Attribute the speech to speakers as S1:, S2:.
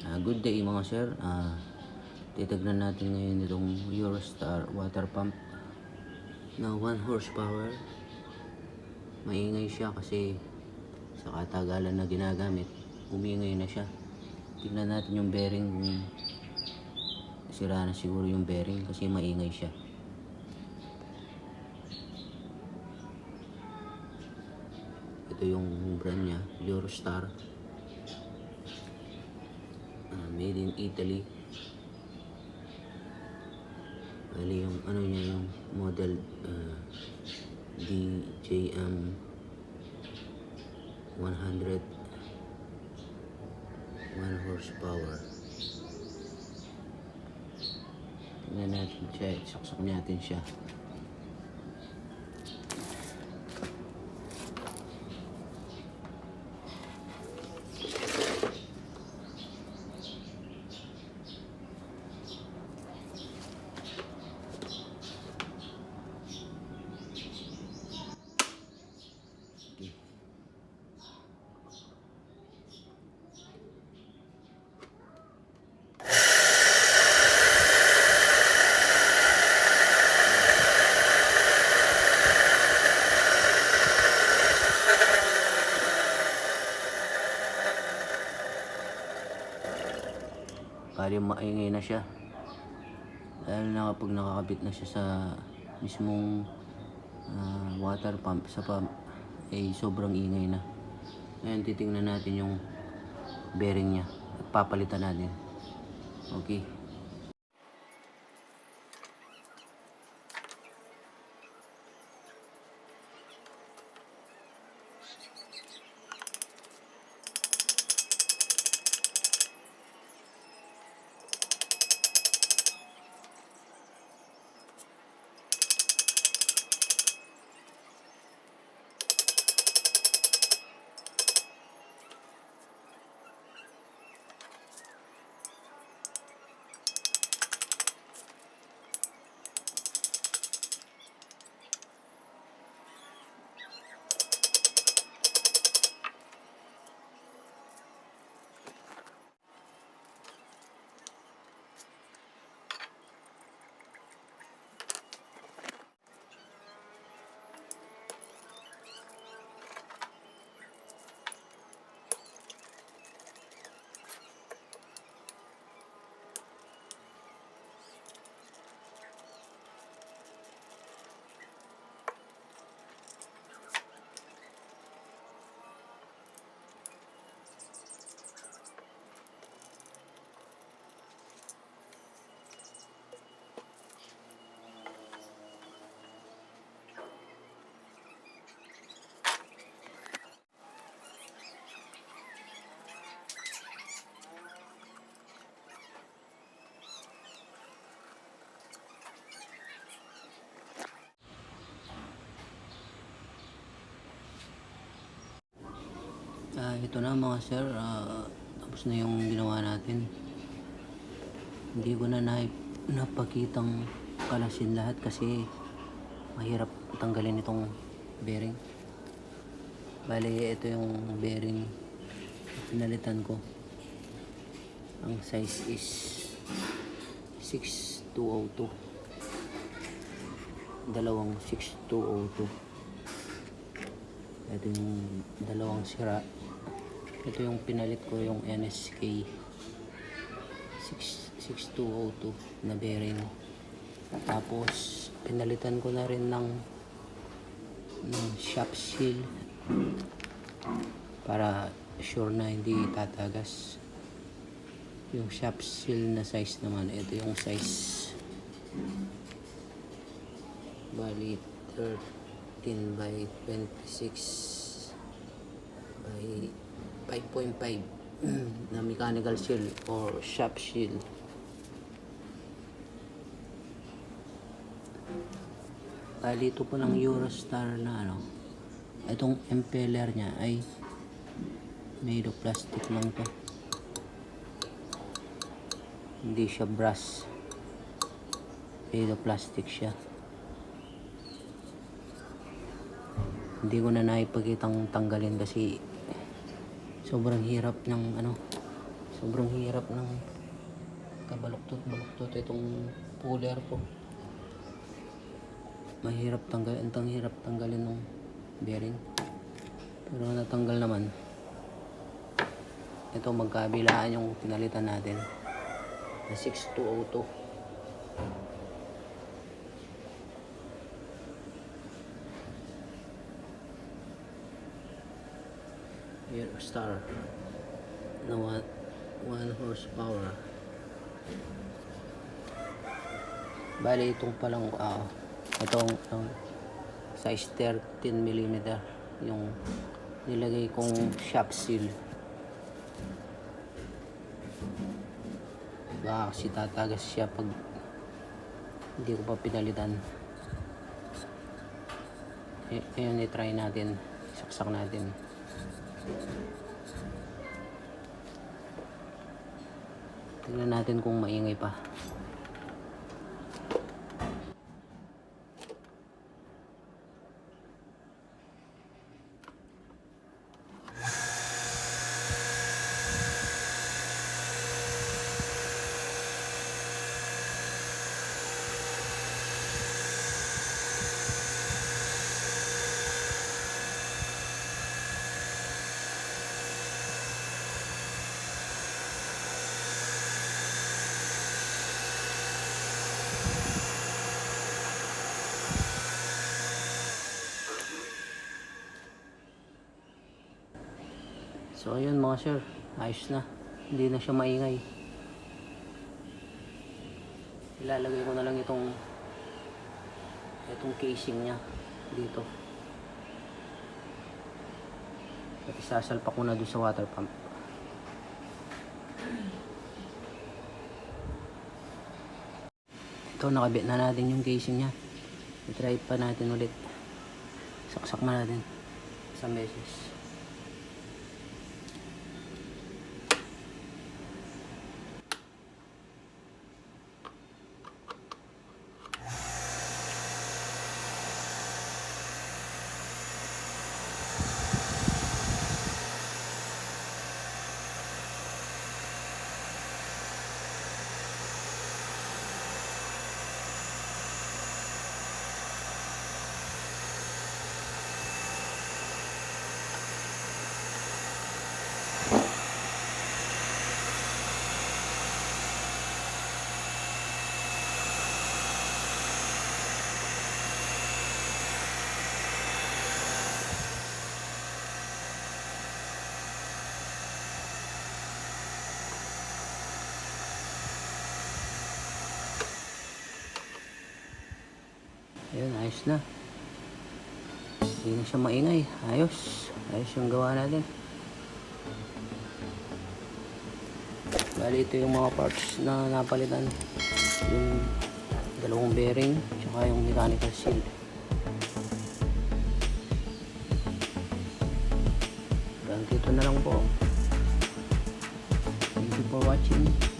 S1: Good day mga sir. Titignan natin ngayon itong Eurostar water pump na 1 horsepower. Maingay siya kasi sa katagalan na ginagamit, umingay na siya. Tignan natin yung bearing, kung sira na siguro yung bearing kasi maingay siya. Ito yung brand niya, Eurostar. Made in Italy. Bali yung ano niya, yung model DJM 100 1 horsepower. Tignan natin siya, saksak natin siya. Bali maingay na siya dahil na kapag nakakabit na siya sa mismong water pump, sa pump ay sobrang ingay na. Ngayon titingnan natin yung bearing nya at papalitan natin. Okay. Ito na mga sir, tapos na yung ginawa natin. Hindi ko na napakitang kalasin lahat kasi mahirap tanggalin itong bearing. Bali ito yung bearing pinalitan ko. Ang size is 6202, dalawang 6202. Ito yung dalawang sira. Ito yung pinalit ko, yung NSK 6202 na bearing. Tapos pinalitan ko na rin ng shop seal para sure na hindi tatagas. Yung shop seal na size naman, ito yung size, bali 13 by 26 by 5.5 na mechanical seal or shop seal. Bali ito po ng Eurostar na itong impeller nya ay made of plastic lang to, hindi siya brass, made of plastic siya. Hindi ko na naipagitang tanggalin kasi sobrang hirap ng Sobrang hirap ng kabaluktot-baluktot itong puller ko. Mahirap tanggalin, ang hirap tanggalin ng bearing. Pero natanggal naman. Ito magkabilaan yung pinalitan natin na 6202. Eurostar na 1 horsepower. Bali itong palang itong size 13mm yung nilagay kong shock seal. Baka kasi tatagas siya pag hindi ko pa pinalitan. Ayan, i-try natin, saksak natin. Tingnan natin kung maingay pa. So ayun mga sir, ayos na. Hindi na siya maingay. Ilalagay ko na lang itong casing niya dito. At isasalpak ko na doon sa water pump. Ito, nakabit na natin yung casing niya. I-try pa natin ulit. Saksak na natin sa beses. Ayun, ayos na. Hindi na siya maingay. Ayos. Ayos yung gawa natin. Bali, ito yung mga parts na napalitan. Yung dalawang bearing, tsaka yung mechanical seal. Hanggang dito na lang po. Thank you for watching.